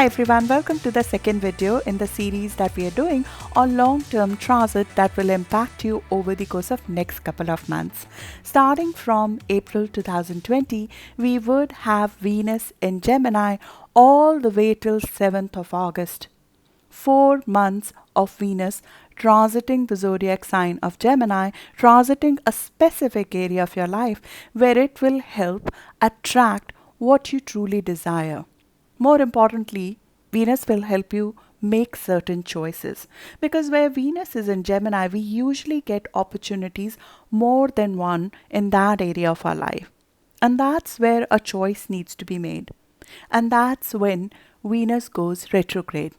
Hi everyone, welcome to the second video in the series that we are doing on long-term transit that will impact you over the course of next couple of months. Starting from April 2020, we would have Venus in Gemini all the way till 7th of August. 4 months of Venus transiting the zodiac sign of Gemini, transiting a specific area of your life where it will help attract what you truly desire. More importantly, Venus will help you make certain choices, because where Venus is in Gemini, we usually get opportunities more than one in that area of our life. And that's where a choice needs to be made. And that's when Venus goes retrograde.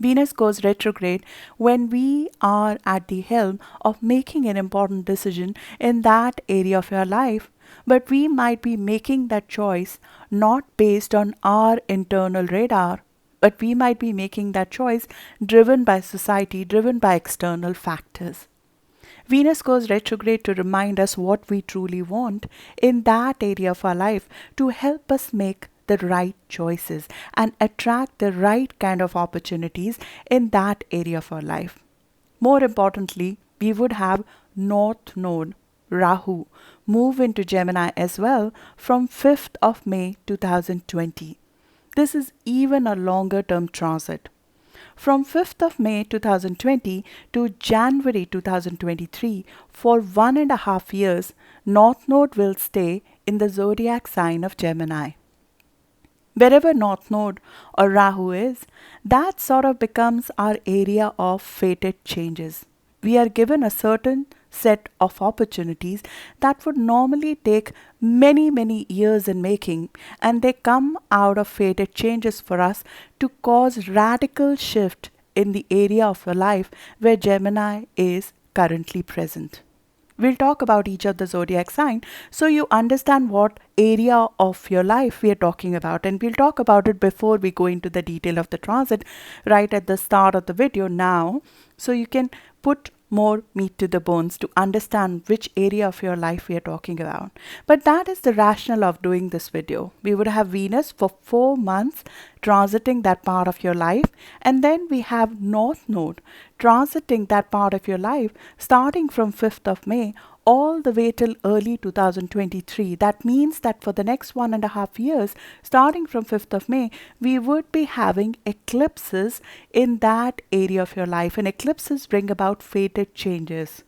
Venus goes retrograde when we are at the helm of making an important decision in that area of your life, but we might be making that choice not based on our internal radar, but we might be making that choice driven by society, driven by external factors. Venus goes retrograde to remind us what we truly want in that area of our life, to help us make the right choices and attract the right kind of opportunities in that area of our life. More importantly, we would have North Node, Rahu, move into Gemini as well from 5th of May 2020. This is even a longer term transit. From 5th of May 2020 to January 2023, for 1.5 years, North Node will stay in the zodiac sign of Gemini. Wherever North Node or Rahu is, that sort of becomes our area of fated changes. We are given a certain set of opportunities that would normally take many years in making, and they come out of fated changes for us to cause radical shift in the area of your life where Gemini is currently present. We'll talk about each of the zodiac sign so you understand what area of your life we are talking about, and we'll talk about it before we go into the detail of the transit right at the start of the video now, so you can put more meat to the bones to understand which area of your life we are talking about. But that is the rationale of doing this video. We would have Venus for 4 months transiting that part of your life, and then we have North Node transiting that part of your life starting from 5th of May all the way till early 2023. That means that for the next 1.5 years, starting from 5th of May, we would be having eclipses in that area of your life. And eclipses bring about fated changes.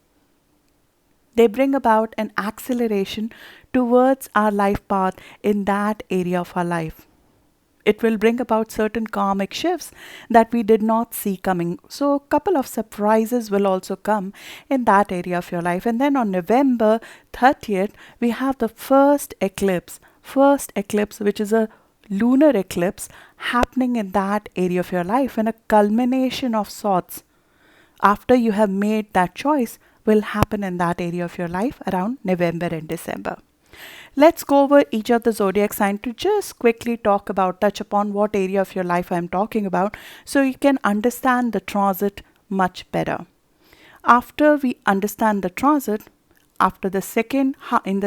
They bring about an acceleration towards our life path in that area of our life. It will bring about certain karmic shifts that we did not see coming. So a couple of surprises will also come in that area of your life. And then on November 30th, we have the first eclipse, which is a lunar eclipse happening in that area of your life, and a culmination of sorts after you have made that choice will happen in that area of your life around November and December. Let's go over each of the zodiac sign to just quickly touch upon what area of your life I'm talking about, so you can understand the transit much better. After we understand the transit, in the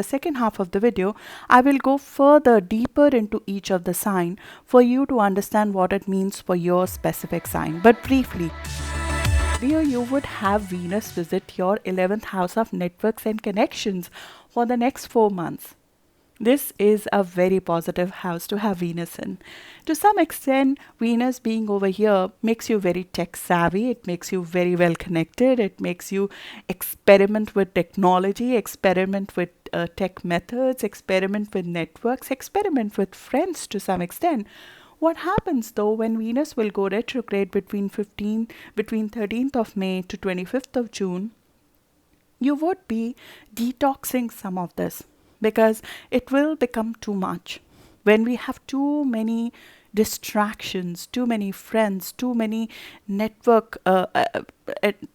second half of the video, I will go further deeper into each of the sign for you to understand what it means for your specific sign. But briefly, here you would have Venus visit your 11th house of networks and connections for the next 4 months. This is a very positive house to have Venus in. To some extent, Venus being over here makes you very tech savvy. It makes you very well connected. It makes you experiment with technology, experiment with tech methods, experiment with networks, experiment with friends to some extent. What happens though when Venus will go retrograde between 13th of May to 25th of June, you would be detoxing some of this, because it will become too much. When we have too many distractions, too many friends, too many network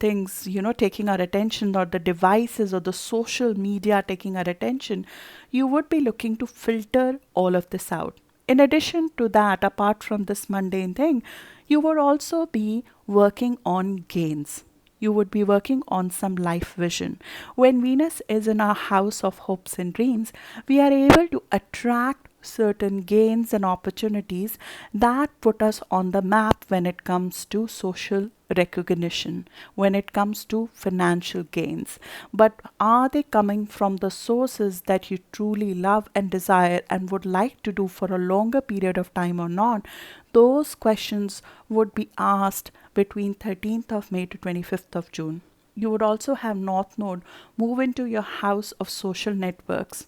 things, taking our attention, or the devices or the social media taking our attention, you would be looking to filter all of this out. In addition to that, apart from this mundane thing, you would also be working on gains. You would be working on some life vision. When Venus is in our house of hopes and dreams, we are able to attract certain gains and opportunities that put us on the map when it comes to social recognition, when it comes to financial gains. But are they coming from the sources that you truly love and desire and would like to do for a longer period of time or not? Those questions would be asked between 13th of May to 25th of June. You would also have North Node move into your house of social networks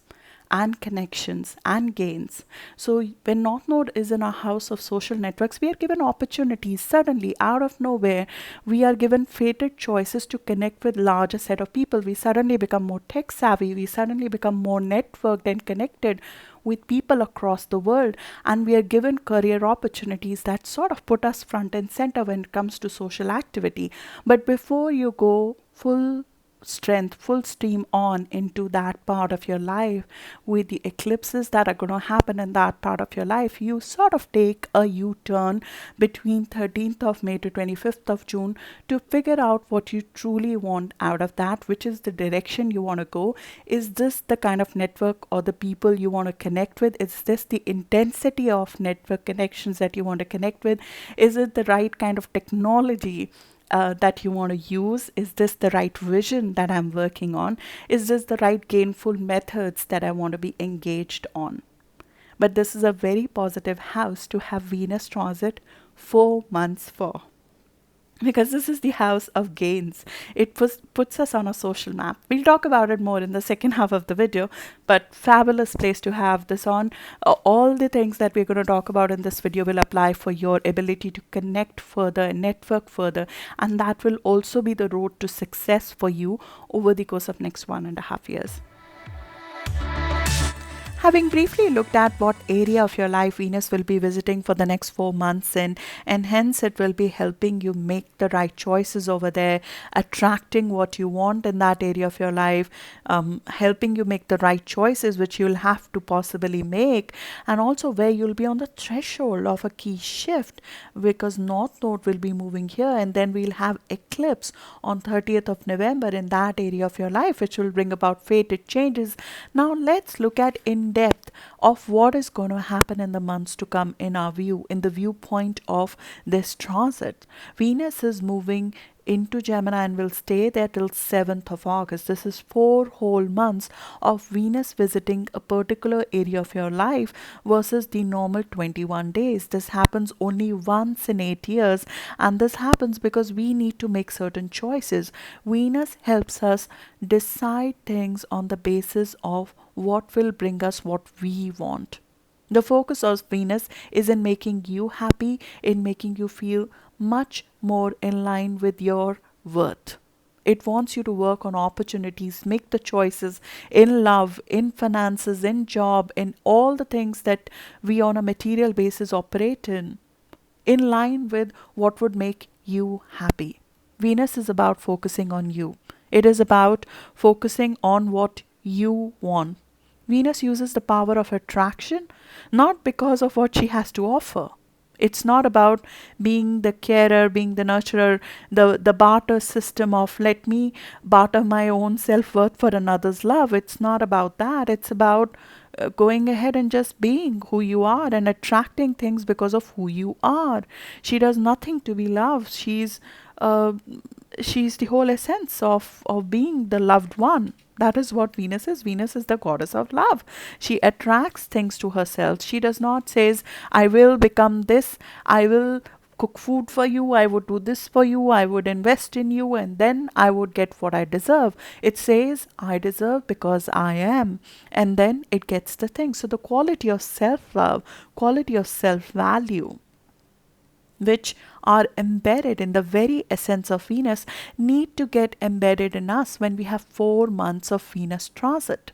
and connections and gains. So when North Node is in our house of social networks, we are given opportunities. Suddenly, out of nowhere, we are given fated choices to connect with larger set of people. We suddenly become more tech savvy. We suddenly become more networked and connected with people across the world, and we are given career opportunities that sort of put us front and center when it comes to social activity. But before you go full strength, full steam on into that part of your life with the eclipses that are going to happen in that part of your life, you sort of take a U-turn between 13th of May to 25th of June to figure out what you truly want out of that, which is the direction you want to go. Is this the kind of network or the people you want to connect with? Is this the intensity of network connections that you want to connect with? Is it the right kind of technology that you want to use? Is this the right vision that I'm working on? Is this the right gainful methods that I want to be engaged on? But this is a very positive house to have Venus transit 4 months for, because this is the house of gains. It puts us on a social map. We'll talk about it more in the second half of the video, but fabulous place to have this on. All the things that we're going to talk about in this video will apply for your ability to connect further and network further, and that will also be the road to success for you over the course of next 1.5 years. Having briefly looked at what area of your life Venus will be visiting for the next 4 months and hence it will be helping you make the right choices over there, attracting what you want in that area of your life, helping you make the right choices which you'll have to possibly make, and also where you'll be on the threshold of a key shift because North Node will be moving here, and then we'll have eclipse on 30th of November in that area of your life, which will bring about fated changes. Now let's look at in depth of what is going to happen in the months to come in our view, in the viewpoint of this transit. Venus is moving into Gemini and will stay there till 7th of August. This is 4 whole months of Venus visiting a particular area of your life versus the normal 21 days. This happens only once in 8 years, and this happens because we need to make certain choices. Venus helps us decide things on the basis of what will bring us what we want. The focus of Venus is in making you happy, in making you feel much more in line with your worth. It wants you to work on opportunities, make the choices in love, in finances, in job, in all the things that we on a material basis operate in line with what would make you happy. Venus is about focusing on you. It is about focusing on what you want. Venus uses the power of attraction, not because of what she has to offer. It's not about being the carer, being the nurturer, the barter system of let me barter my own self-worth for another's love. It's not about that. It's about going ahead and just being who you are and attracting things because of who you are. She does nothing to be loved. She's the whole essence of being the loved one. That is what Venus is. Venus is the goddess of love. She attracts things to herself. She does not say, I will become this, I will cook food for you, I would do this for you, I would invest in you, and then I would get what I deserve. It says, I deserve because I am. And then it gets the thing. So the quality of self-love, quality of self-value, which are embedded in the very essence of Venus, need to get embedded in us when we have 4 months of Venus transit.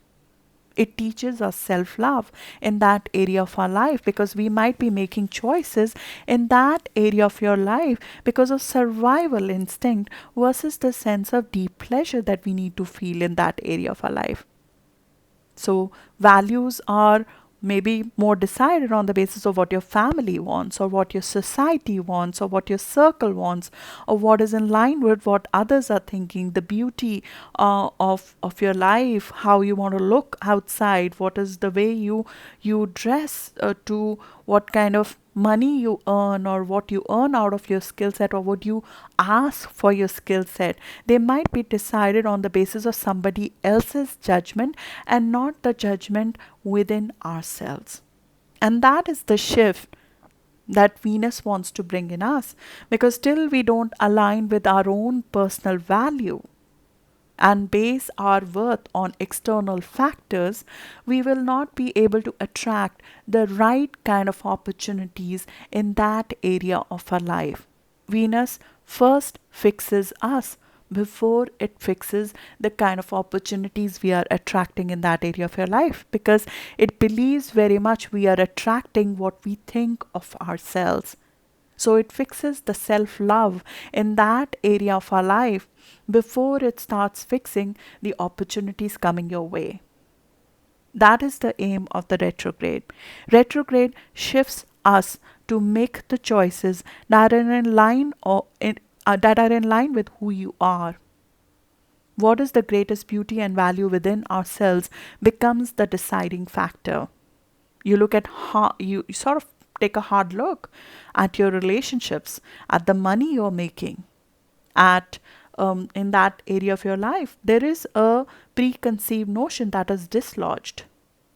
It teaches us self-love in that area of our life because we might be making choices in that area of your life because of survival instinct versus the sense of deep pleasure that we need to feel in that area of our life. So values are maybe more decided on the basis of what your family wants, or what your society wants, or what your circle wants, or what is in line with what others are thinking, the beauty of your life, how you want to look outside, what is the way you dress, to what kind of money you earn, or what you earn out of your skill set, or what you ask for your skill set. They might be decided on the basis of somebody else's judgment and not the judgment within ourselves. And that is the shift that Venus wants to bring in us, because till we don't align with our own personal value and base our worth on external factors, we will not be able to attract the right kind of opportunities in that area of our life. Venus first fixes us before it fixes the kind of opportunities we are attracting in that area of your life, because it believes very much we are attracting what we think of ourselves. So it fixes the self-love in that area of our life before it starts fixing the opportunities coming your way. That is the aim of the retrograde. Retrograde shifts us to make the choices that are in line with who you are. What is the greatest beauty and value within ourselves becomes the deciding factor. You look at you sort of take a hard look at your relationships, at the money you're making, at in that area of your life. There is a preconceived notion that is dislodged.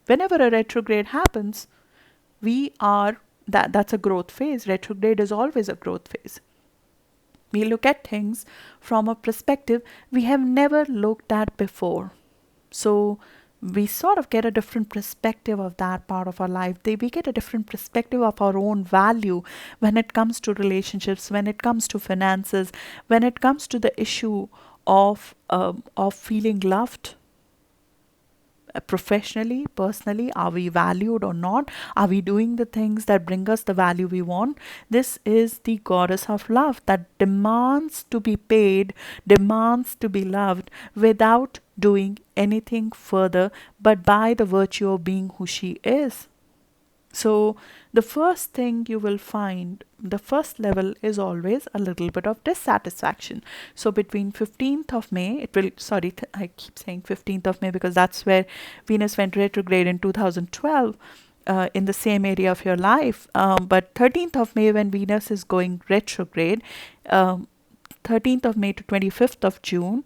Whenever a retrograde happens, that's a growth phase. Retrograde is always a growth phase. We look at things from a perspective we have never looked at before. So we sort of get a different perspective of that part of our life. We get a different perspective of our own value when it comes to relationships, when it comes to finances, when it comes to the issue of feeling loved. Professionally, personally, are we valued or not? Are we doing the things that bring us the value we want? This is the goddess of love that demands to be paid, demands to be loved without doing anything further, but by the virtue of being who she is. So the first thing you will find, the first level is always a little bit of dissatisfaction. So between 15th of May, I keep saying 15th of May because that's where Venus went retrograde in 2012 in the same area of your life. But 13th of May when Venus is going retrograde, 13th of May to 25th of June,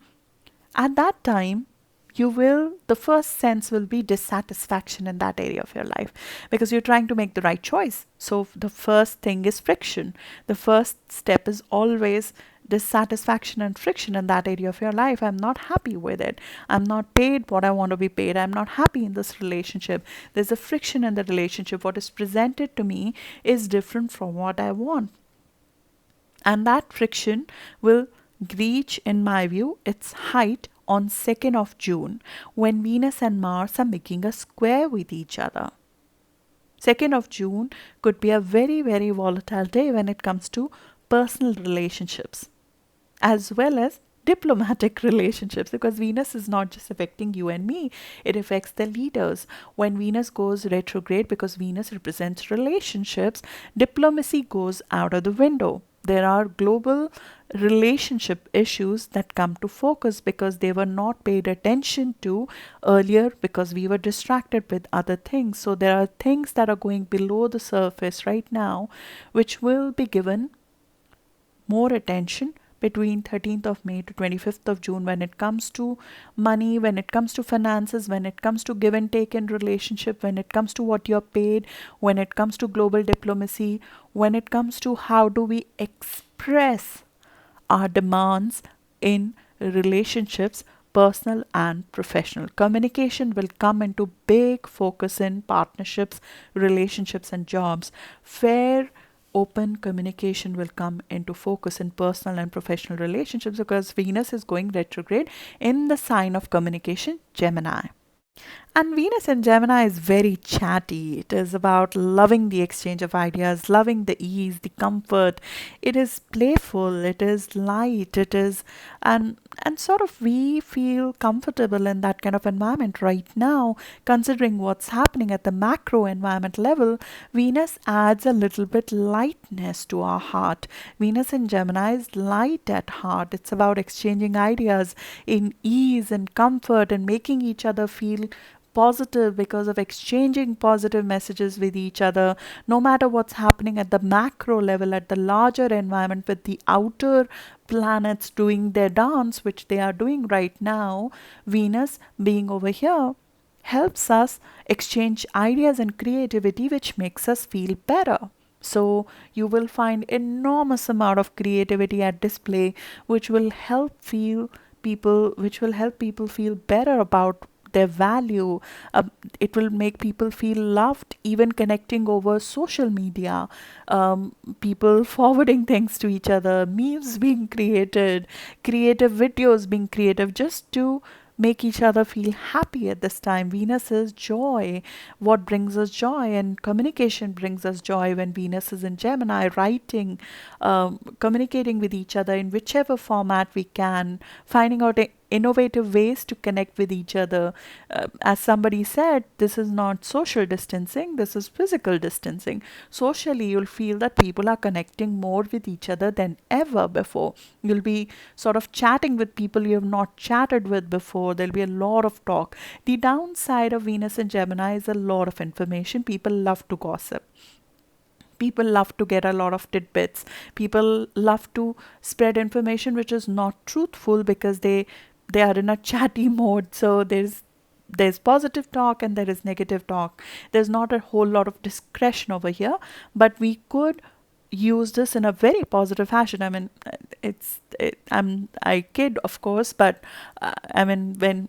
at that time, the first sense will be dissatisfaction in that area of your life because you're trying to make the right choice. So the first thing is friction. The first step is always dissatisfaction and friction in that area of your life. I'm not happy with it. I'm not paid what I want to be paid. I'm not happy in this relationship. There's a friction in the relationship. What is presented to me is different from what I want. And that friction will reach, in my view, its height on 2nd of June when Venus and Mars are making a square with each other. 2nd of June could be a very, very volatile day when it comes to personal relationships as well as diplomatic relationships, because Venus is not just affecting you and me, it affects the leaders. When Venus goes retrograde, because Venus represents relationships, diplomacy goes out of the window. There are global relationship issues that come to focus because they were not paid attention to earlier because we were distracted with other things. So there are things that are going below the surface right now which will be given more attention between 13th of May to 25th of June when it comes to money, when it comes to finances, when it comes to give and take in relationship, when it comes to what you're paid, when it comes to global diplomacy, when it comes to how do we express our demands in relationships, personal and professional. Communication will come into big focus in partnerships, relationships and jobs. Fair open communication will come into focus in personal and professional relationships because Venus is going retrograde in the sign of communication, Gemini. And Venus in Gemini is very chatty. It is about loving the exchange of ideas, loving the ease, the comfort. It is playful, it is light, it is and sort of we feel comfortable in that kind of environment right now, considering what's happening at the macro environment level. Venus adds a little bit lightness to our heart. Venus in Gemini is light at heart. It's about exchanging ideas in ease and comfort and making each other feel positive because of exchanging positive messages with each other, no matter what's happening at the macro level, at the larger environment, with the outer planets doing their dance, which they are doing right now. Venus being over here helps us exchange ideas and creativity, which makes us feel better. So you will find enormous amount of creativity at display, which will help people feel better about their value. It will make people feel loved, even connecting over social media, people forwarding things to each other, memes being created, creative videos being creative, just to make each other feel happy at this time. Venus is joy. What brings us joy? And communication brings us joy when Venus is in Gemini, writing, communicating with each other in whichever format we can, finding out innovative ways to connect with each other. As somebody said, this is not social distancing, this is physical distancing. Socially, you'll feel that people are connecting more with each other than ever before. You'll be sort of chatting with people you have not chatted with before. There'll be a lot of talk. The downside of Venus in Gemini is a lot of information. People love to gossip. People love to get a lot of tidbits. People love to spread information which is not truthful because they are in a chatty mode. So there's positive talk and there is negative talk. There's not a whole lot of discretion over here, but we could use this in a very positive fashion. I mean, I kid, of course, but I mean, when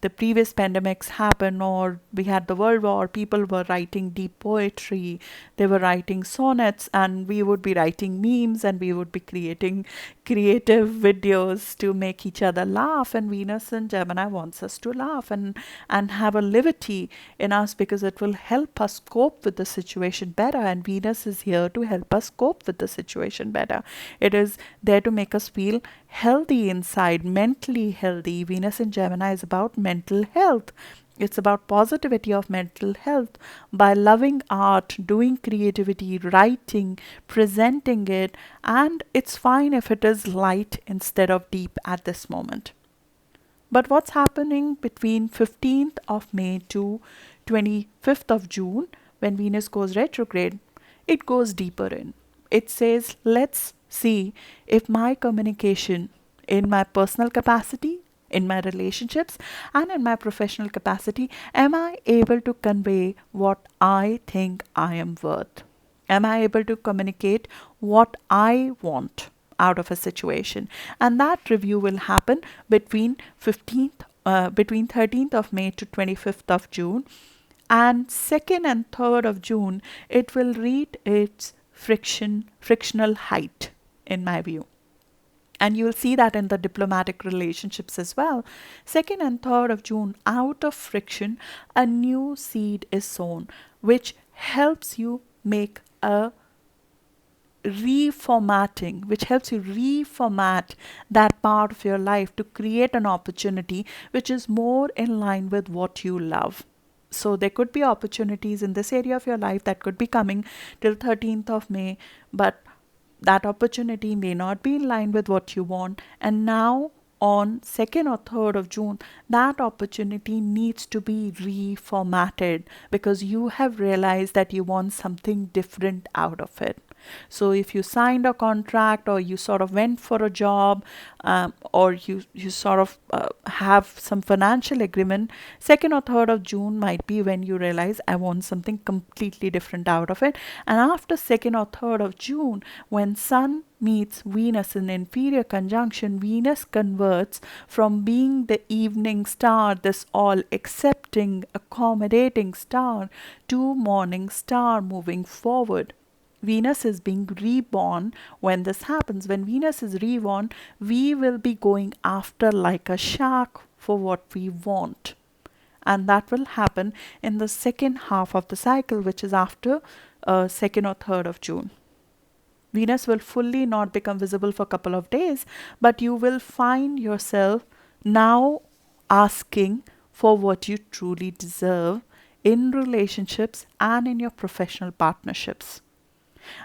the previous pandemics happened or we had the World War, people were writing deep poetry, they were writing sonnets, and we would be writing memes and we would be creating creative videos to make each other laugh. And Venus and Gemini wants us to laugh and have a levity in us because it will help us cope with the situation better. And Venus is here to help us cope with the situation better. It is there to make us feel healthy inside, mentally healthy. Venus in Gemini is about mental health. It's about positivity of mental health by loving art, doing creativity, writing, presenting it, and it's fine if it is light instead of deep at this moment. But what's happening between 15th of May to 25th of June when Venus goes retrograde? It goes deeper in. It says, let's see if my communication in my personal capacity, in my relationships, and in my professional capacity, am I able to convey what I think I am worth? Am I able to communicate what I want out of a situation? And that review will happen between 13th of May to 25th of June. And 2nd and 3rd of June, it will reach its frictional height, in my view. And you'll see that in the diplomatic relationships as well. 2nd and 3rd of June, out of friction, a new seed is sown, which helps you make a reformatting, which helps you reformat that part of your life to create an opportunity which is more in line with what you love. So there could be opportunities in this area of your life that could be coming till 13th of May, but that opportunity may not be in line with what you want. And now on 2nd or 3rd of June, that opportunity needs to be reformatted because you have realized that you want something different out of it. So if you signed a contract or you sort of went for a job, or you sort of have some financial agreement, 2nd or 3rd of June might be when you realize I want something completely different out of it. And after 2nd or 3rd of June, when Sun meets Venus in inferior conjunction, Venus converts from being the evening star, this all accepting, accommodating star, to morning star moving forward. Venus is being reborn when this happens. When Venus is reborn, we will be going after like a shark for what we want. and that will happen in the second half of the cycle, which is after 2nd or 3rd of June. Venus will fully not become visible for a couple of days, but you will find yourself now asking for what you truly deserve in relationships and in your professional partnerships.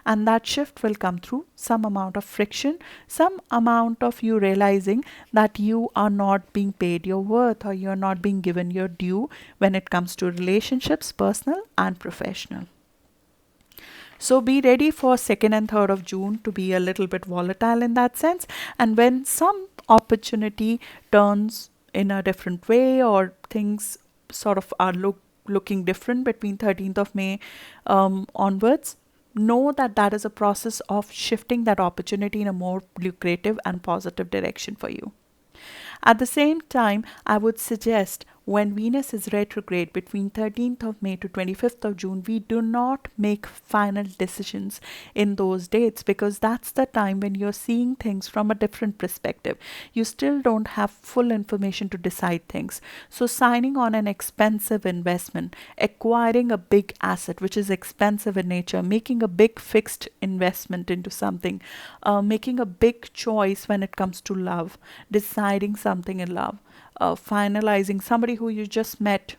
And that shift will come through some amount of friction, some amount of you realizing that you are not being paid your worth, or you're not being given your due when it comes to relationships, personal and professional. So be ready for 2nd and 3rd of June to be a little bit volatile in that sense. And when some opportunity turns in a different way, or things sort of are looking different between 13th of May onwards, know that that is a process of shifting that opportunity in a more lucrative and positive direction for you. At the same time, I would suggest when Venus is retrograde between 13th of May to 25th of June, we do not make final decisions in those dates, because that's the time when you're seeing things from a different perspective. You still don't have full information to decide things. So signing on an expensive investment, acquiring a big asset which is expensive in nature, making a big fixed investment into something, making a big choice when it comes to love, deciding something in love, finalizing somebody who you just met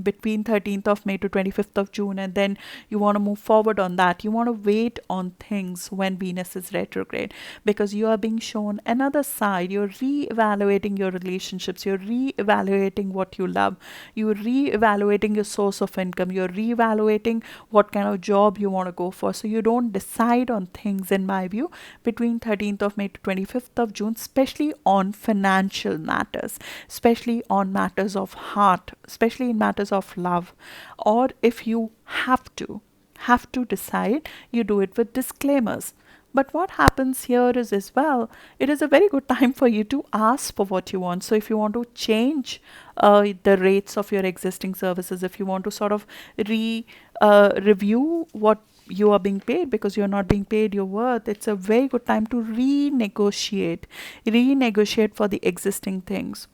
between 13th of May to 25th of June, and then you want to move forward on that. You want to wait on things when Venus is retrograde, because you are being shown another side. You're re-evaluating your relationships, you're re-evaluating what you love, you're re-evaluating your source of income, you're re-evaluating what kind of job you want to go for. So you don't decide on things, in my view, between 13th of May to 25th of June, especially on financial matters, especially on matters of heart, especially in matters of love. Or if you have to decide, you do it with disclaimers. But what happens here is, as well, it is a very good time for you to ask for what you want. So if you want to change the rates of your existing services, if you want to sort of review what you are being paid because you're not being paid your worth, it's a very good time to renegotiate for the existing things.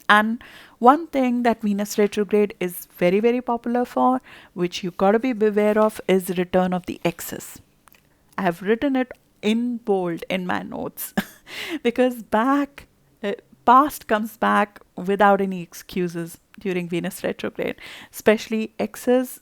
And one thing that Venus retrograde is very, very popular for, which you gotta be beware of, is return of the exes. I have written it in bold in my notes because past comes back without any excuses during Venus retrograde, especially exes,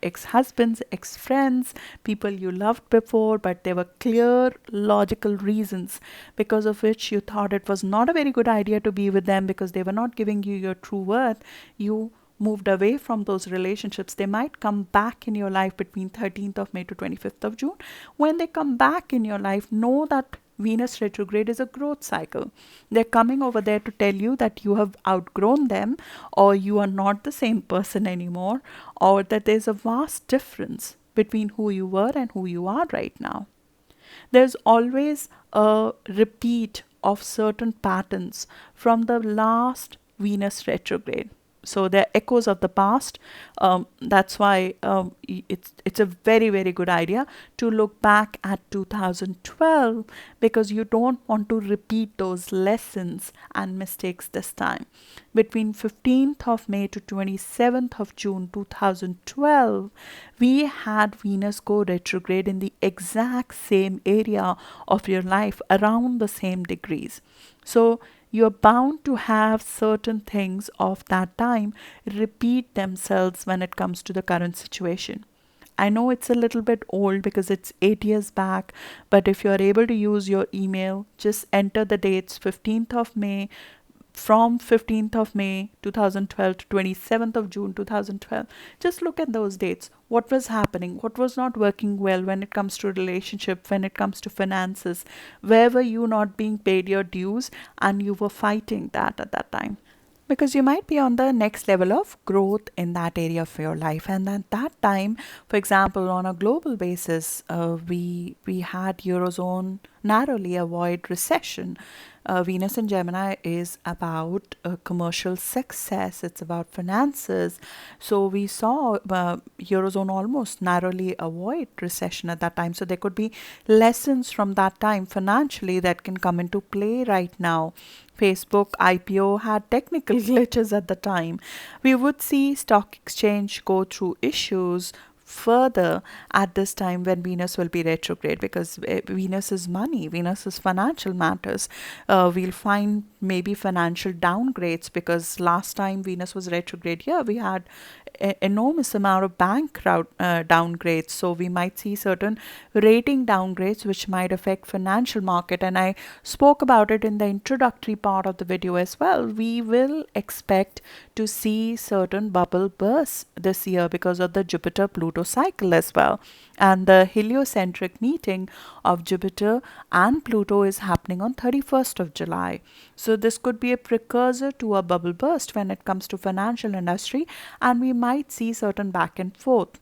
ex-husbands, ex-friends, people you loved before, but there were clear logical reasons because of which you thought it was not a very good idea to be with them because they were not giving you your true worth. You moved away from those relationships. They might come back in your life between 13th of May to 25th of June. When they come back in your life, know that Venus retrograde is a growth cycle. They're coming over there to tell you that you have outgrown them, or you are not the same person anymore, or that there's a vast difference between who you were and who you are right now. There's always a repeat of certain patterns from the last Venus retrograde. So they're echoes of the past. That's why it's a very, very good idea to look back at 2012, because you don't want to repeat those lessons and mistakes this time. Between 15th of May to 27th of June 2012, we had Venus go retrograde in the exact same area of your life, around the same degrees. So you're bound to have certain things of that time repeat themselves when it comes to the current situation. I know it's a little bit old because it's 8 years back, but if you're able to use your email, just enter the dates 15th of May, from 15th of May 2012 to 27th of June 2012. Just look at those dates. What was happening? What was not working well when it comes to relationship, when it comes to finances? Where were you not being paid your dues and you were fighting that at that time? Because you might be on the next level of growth in that area of your life. And at that time, for example, on a global basis, we had Eurozone narrowly avoid recession. Venus in Gemini is about commercial success, it's about finances. So we saw Eurozone almost narrowly avoid recession at that time. So there could be lessons from that time financially that can come into play right now. Facebook IPO had technical glitches at the time. We would see stock exchange go through issues further at this time when Venus will be retrograde, because Venus is money, Venus is financial matters. We'll find maybe financial downgrades, because last time Venus was retrograde here, we had enormous amount of bank downgrades. So we might see certain rating downgrades which might affect financial market, and I spoke about it in the introductory part of the video as well. We will expect to see certain bubble bursts this year because of the Jupiter Pluto cycle as well, and the heliocentric meeting of Jupiter and Pluto is happening on 31st of July. So this could be a precursor to a bubble burst when it comes to financial industry, and we might see certain back and forth.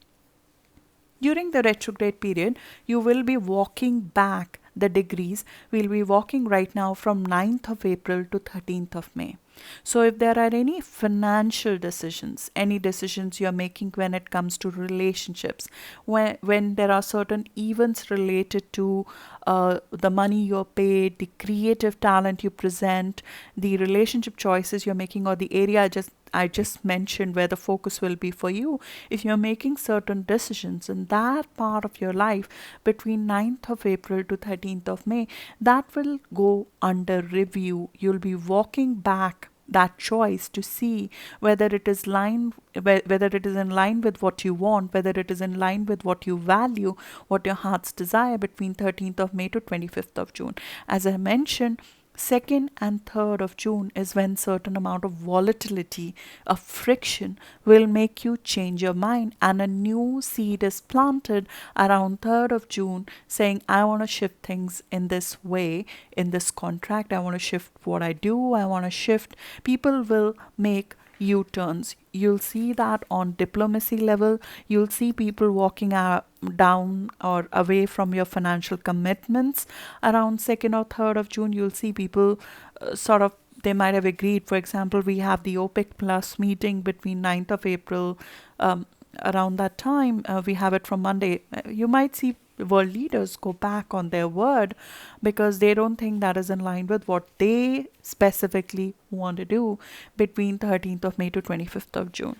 During the retrograde period, you will be walking back the degrees. We'll be walking right now from 9th of April to 13th of May. So if there are any financial decisions, any decisions you're making when it comes to relationships, when there are certain events related to the money you're paid, the creative talent you present, the relationship choices you're making, or the area I just mentioned where the focus will be for you, if you're making certain decisions in that part of your life between 9th of April to 13th of May, that will go under review. You'll be walking back that choice to see whether it is in line with what you want, whether it is in line with what you value, what your heart's desire between 13th of May to 25th of June. As I mentioned, 2nd and 3rd of June is when certain amount of volatility, of friction will make you change your mind, and a new seed is planted around 3rd of June saying, I want to shift things in this way, in this contract, I want to shift what I do, I want to shift. People will make U-turns. You'll see that on diplomacy level. You'll see people walking down or away from your financial commitments around 2nd or 3rd of June. You'll see people they might have agreed. For example, we have the OPEC Plus meeting between 9th of April. Around that time, we have it from Monday. You might see world leaders go back on their word because they don't think that is in line with what they specifically want to do between 13th of May to 25th of June.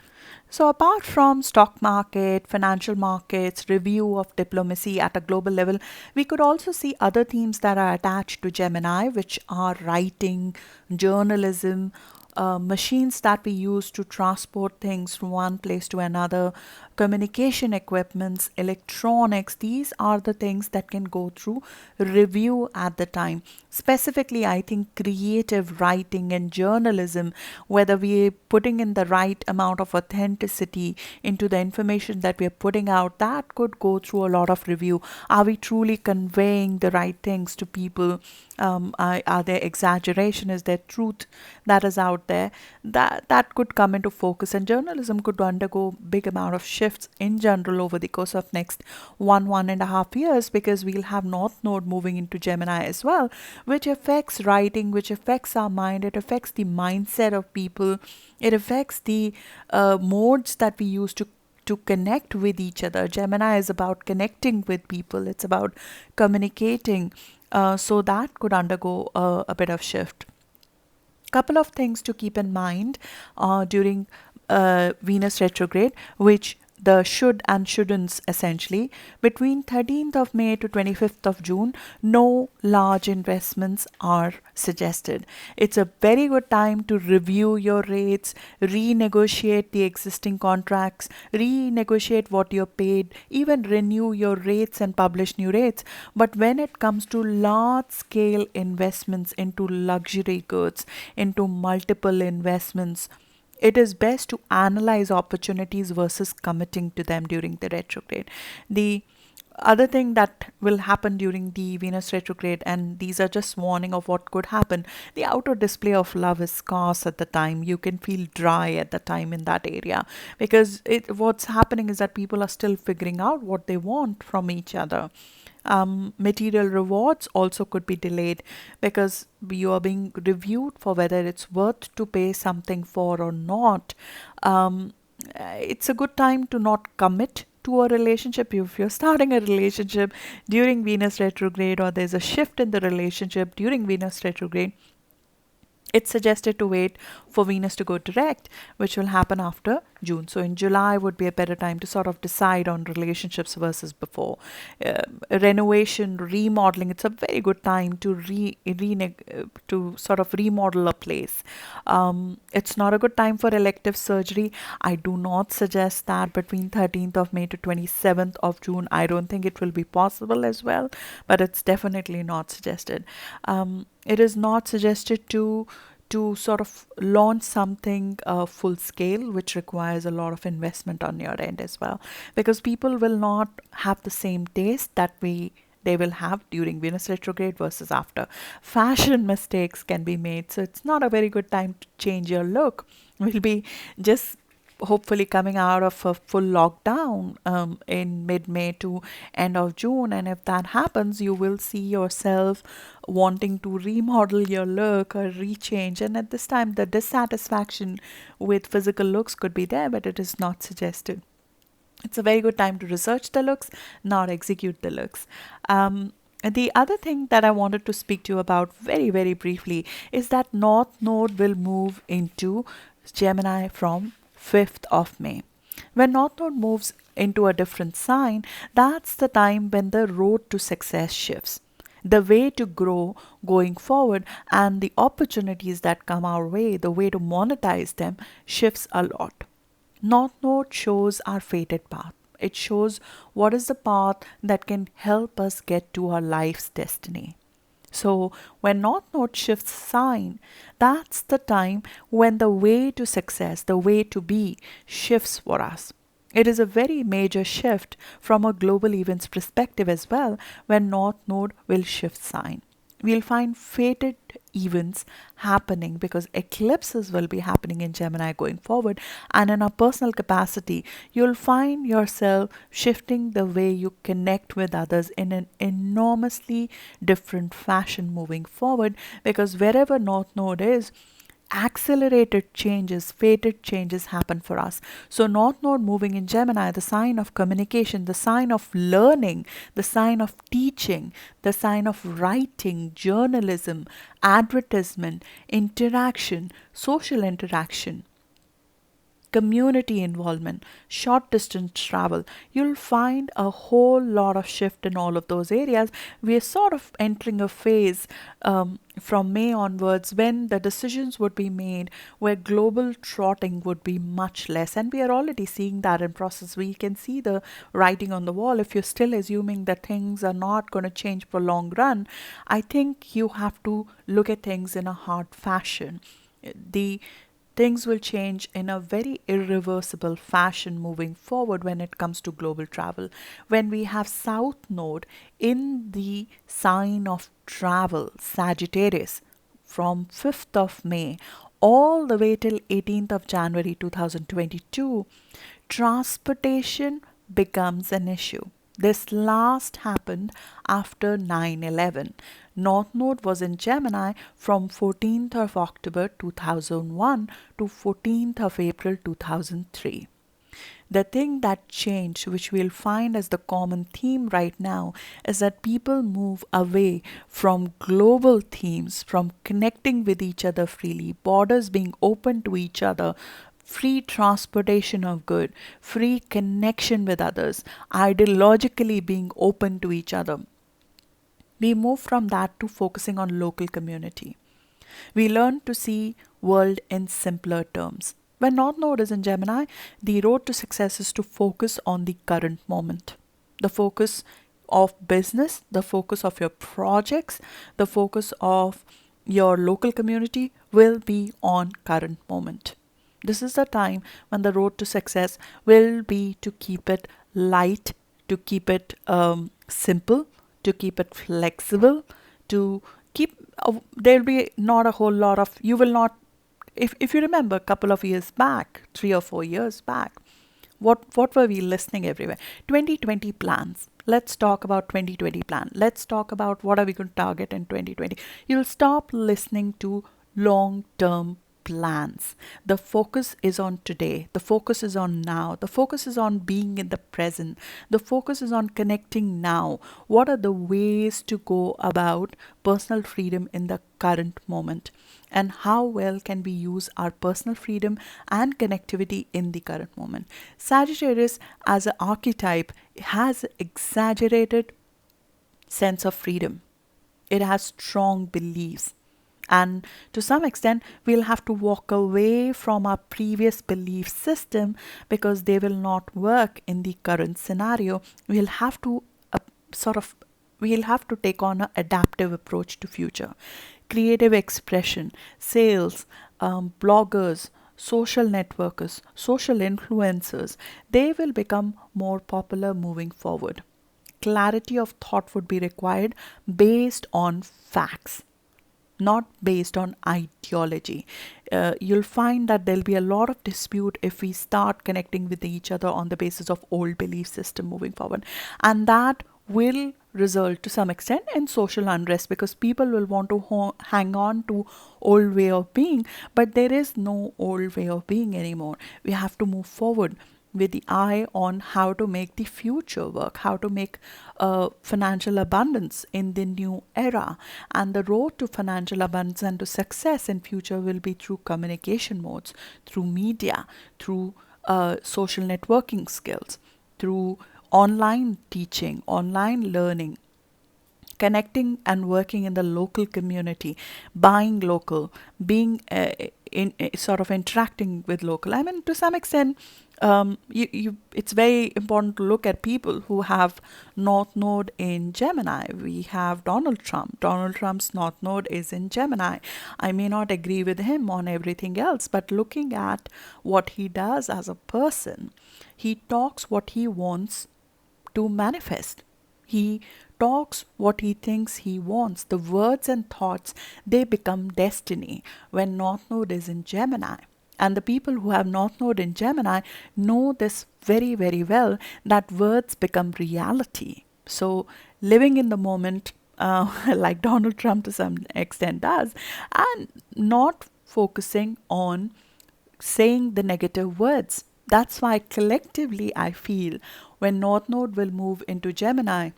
So apart from stock market, financial markets, review of diplomacy at a global level, we could also see other themes that are attached to Gemini, which are writing, journalism, machines that we use to transport things from one place to another, communication equipments, electronics. These are the things that can go through review at the time. Specifically, I think creative writing and journalism, whether we're putting in the right amount of authenticity into the information that we're putting out, that could go through a lot of review. Are we truly conveying the right things to people? Are there exaggeration? Is there truth that is out there? That could come into focus, and journalism could undergo big amount of shifts in general over the course of next 1.5 years, because we'll have North Node moving into Gemini as well, which affects writing, which affects our mind, it affects the mindset of people, it affects the modes that we use to connect with each other. Gemini is about connecting with people, it's about communicating. So that could undergo a bit of shift. Couple of things to keep in mind during Venus retrograde, which the should and shouldn'ts essentially. Between 13th of May to 25th of June, no large investments are suggested. It's a very good time to review your rates, renegotiate the existing contracts, renegotiate what you're paid, even renew your rates and publish new rates. But when it comes to large scale investments into luxury goods, into multiple investments, it is best to analyze opportunities versus committing to them during the retrograde. The other thing that will happen during the Venus retrograde, and these are just warning of what could happen, the outer display of love is scarce at the time. You can feel dry at the time in that area, because what's happening is that people are still figuring out what they want from each other. Material rewards also could be delayed because you are being reviewed for whether it's worth to pay something for or not. It's a good time to not commit to a relationship. If you're starting a relationship during Venus retrograde, or there's a shift in the relationship during Venus retrograde, it's suggested to wait for Venus to go direct, which will happen after June. So in July would be a better time to sort of decide on relationships versus before. Renovation, remodeling, it's a very good time to to sort of remodel a place. It's not a good time for elective surgery. I do not suggest that between 13th of May to 27th of June. I don't think it will be possible as well, but it's definitely not suggested. It is not suggested to sort of launch something full scale, which requires a lot of investment on your end as well, because people will not have the same taste that they will have during Venus retrograde versus after. Fashion mistakes can be made, so it's not a very good time to change your look. We'll be just hopefully coming out of a full lockdown in mid-May to end of June, and if that happens, you will see yourself wanting to remodel your look or rechange, and at this time the dissatisfaction with physical looks could be there, but it is not suggested. It's a very good time to research the looks, not execute the looks. The other thing that I wanted to speak to you about very, very briefly is that North Node will move into Gemini from 5th of May. When North Node moves into a different sign, that's the time when the road to success shifts. The way to grow going forward and the opportunities that come our way, the way to monetize them, shifts a lot. North Node shows our fated path. It shows what is the path that can help us get to our life's destiny. So when North Node shifts sign, that's the time when the way to success, the way to be, shifts for us. It is a very major shift from a global events perspective as well when North Node will shift sign. We'll find fated events happening because eclipses will be happening in Gemini going forward, and in a personal capacity you'll find yourself shifting the way you connect with others in an enormously different fashion moving forward, because wherever North Node is, accelerated changes, fated changes happen for us. So North Node moving in Gemini, the sign of communication, the sign of learning, the sign of teaching, the sign of writing, journalism, advertisement, interaction, social interaction, community involvement, short distance travel. You'll find a whole lot of shift in all of those areas. We're sort of entering a phase from May onwards when the decisions would be made where global trotting would be much less, and we are already seeing that in process. We can see the writing on the wall. If you're still assuming that things are not going to change for long run, I think you have to look at things in a hard fashion. The things will change in a very irreversible fashion moving forward when it comes to global travel. When we have South Node in the sign of travel, Sagittarius, from 5th of May all the way till 18th of January 2022, transportation becomes an issue. This last happened after 9/11. North Node was in Gemini from 14th of October 2001 to 14th of April 2003. The thing that changed, which we'll find as the common theme right now, is that people move away from global themes, from connecting with each other freely, borders being open to each other, free transportation of good, free connection with others, ideologically being open to each other. We move from that to focusing on local community. We learn to see world in simpler terms. When North Node is in Gemini, the road to success is to focus on the current moment. The focus of business, the focus of your projects, the focus of your local community will be on current moment. This is the time when the road to success will be to keep it light, to keep it simple, to keep it flexible, to keep, there'll be not a whole lot of, you will not, if you remember a couple of years back, 3 or 4 years back, What were we listening everywhere? 2020 plans. Let's talk about 2020 plan. Let's talk about what are we going to target in 2020. You'll stop listening to long-term plans. The focus is on today. The focus is on now. The focus is on being in the present. The focus is on connecting now. What are the ways to go about personal freedom in the current moment? And how well can we use our personal freedom and connectivity in the current moment? Sagittarius as an archetype has exaggerated sense of freedom. It has strong beliefs. And to some extent, we'll have to walk away from our previous belief system because they will not work in the current scenario. We'll have to we'll have to take on an adaptive approach to future. Creative expression, sales, bloggers, social networkers, social influencers, they will become more popular moving forward. Clarity of thought would be required based on facts, not based on ideology. You'll find that there'll be a lot of dispute if we start connecting with each other on the basis of old belief system moving forward. And that will result to some extent in social unrest because people will want to hang on to old way of being, but there is no old way of being anymore. We have to move forward with the eye on how to make the future work, how to make financial abundance in the new era. And the road to financial abundance and to success in future will be through communication modes, through media, through social networking skills, through online teaching, online learning, connecting and working in the local community, buying local, being sort of interacting with local. I mean, to some extent, it's very important to look at people who have North Node in Gemini. We have Donald Trump. Donald Trump's North Node is in Gemini. I may not agree with him on everything else, but looking at what he does as a person, he talks what he wants to manifest. He talks what he thinks he wants. The words and thoughts, they become destiny when North Node is in Gemini. And the people who have North Node in Gemini know this very, very well, that words become reality. So living in the moment, like Donald Trump to some extent does, and not focusing on saying the negative words. That's why collectively I feel when North Node will move into Gemini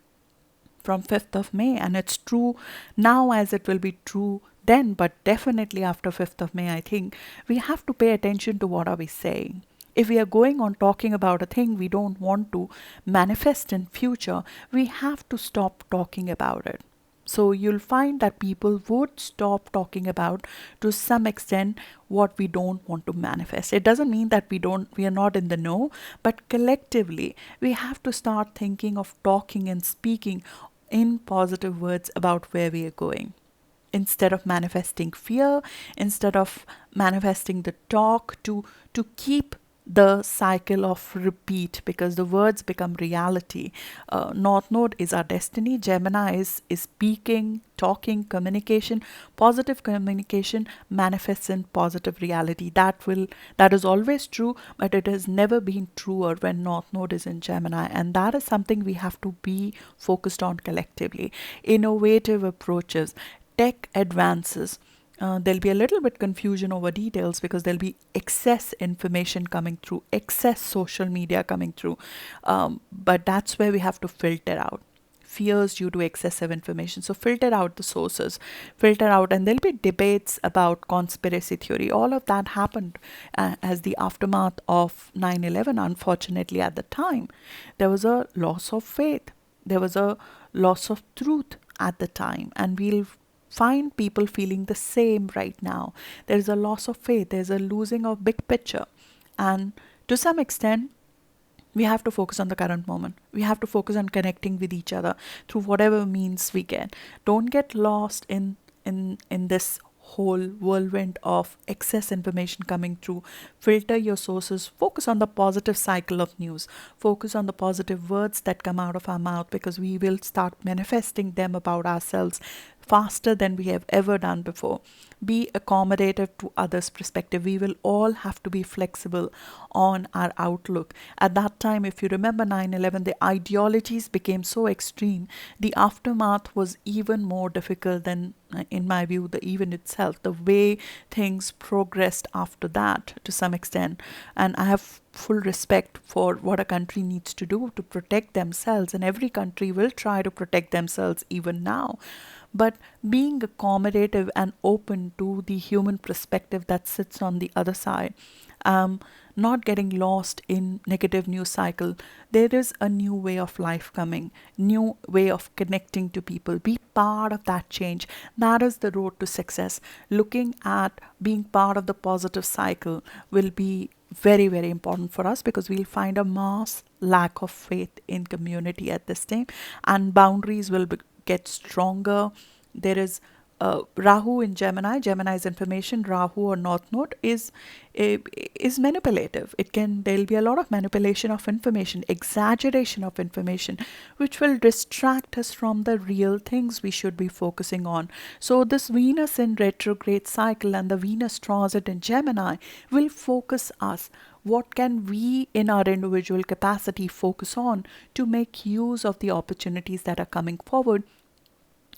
from 5th of May, and it's true now as it will be true then, but definitely after 5th of May, I think we have to pay attention to what are we saying. If we are going on talking about a thing we don't want to manifest in future, we have to stop talking about it. So you'll find that people would stop talking about, to some extent, what we don't want to manifest. It doesn't mean that we are not in the know, but collectively we have to start thinking of talking and speaking in positive words about where we are going. Instead of manifesting fear, instead of manifesting the talk, to keep the cycle of repeat, because the words become reality. North Node is our destiny. Gemini is speaking, talking, communication. Positive communication manifests in positive reality. That is always true, but it has never been truer when North Node is in Gemini, and that is something we have to be focused on collectively. Innovative approaches, tech advances. There'll be a little bit confusion over details because there'll be excess information coming through, excess social media coming through. But that's where we have to filter out fears due to excessive information. So filter out the sources, filter out, and there'll be debates about conspiracy theory. All of that happened as the aftermath of 9/11. Unfortunately, at the time, there was a loss of faith. There was a loss of truth at the time, and we'll find people feeling the same right now. There's a loss of faith, there's a losing of big picture. And to some extent, we have to focus on the current moment. We have to focus on connecting with each other through whatever means we can. Don't get lost in this whole whirlwind of excess information coming through. Filter your sources. Focus on the positive cycle of news. Focus on the positive words that come out of our mouth, because we will start manifesting them about ourselves faster than we have ever done before. Be accommodative to others' perspective. We will all have to be flexible on our outlook. At that time, if you remember 9/11, the ideologies became so extreme. The aftermath was even more difficult than, in my view, the event itself. The way things progressed after that, to some extent. And I have full respect for what a country needs to do to protect themselves, and every country will try to protect themselves even now. But being accommodative and open to the human perspective that sits on the other side, not getting lost in negative news cycle. There is a new way of life coming, new way of connecting to people. Be part of that change. That is the road to success. Looking at being part of the positive cycle will be very, very important for us, because we'll find a mass lack of faith in community at this time, and boundaries will get stronger. There is Rahu in Gemini. Gemini's information, Rahu or North Node, is manipulative. There'll be a lot of manipulation of information, exaggeration of information, which will distract us from the real things we should be focusing on. So this Venus in retrograde cycle and the Venus transit in Gemini will focus us. What can we in our individual capacity focus on to make use of the opportunities that are coming forward,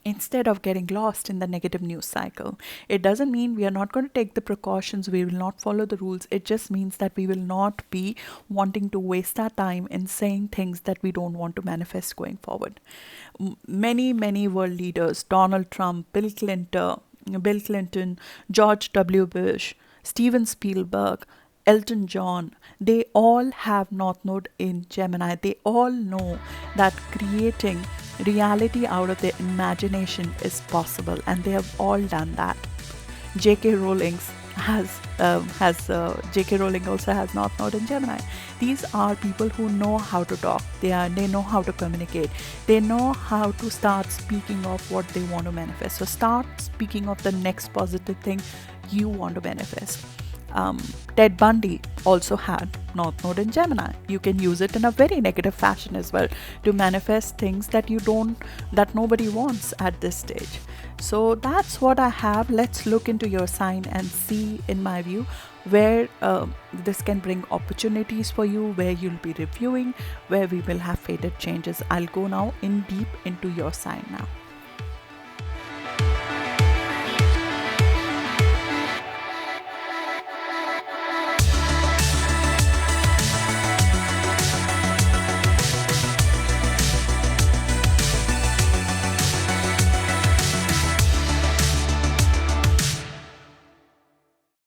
instead of getting lost in the negative news cycle? It doesn't mean we are not going to take the precautions, we will not follow the rules. It just means that we will not be wanting to waste our time in saying things that we don't want to manifest going forward. Many world leaders, Donald Trump, Bill Clinton, George W. Bush, Steven Spielberg, Elton John, they all have North Node in Gemini. They all know that creating reality out of their imagination is possible, and they have all done that. J.K. Rowling also has North Node in Gemini. These are people who know how to talk. They know how to communicate. They know how to start speaking of what they want to manifest. So start speaking of the next positive thing you want to manifest. Ted Bundy also had North Node in Gemini. You can use it in a very negative fashion as well to manifest things that nobody wants at this stage. So that's what I have. Let's look into your sign and see, in my view, where this can bring opportunities for you, where you'll be reviewing, where we will have fated changes. I'll go now in deep into your sign now.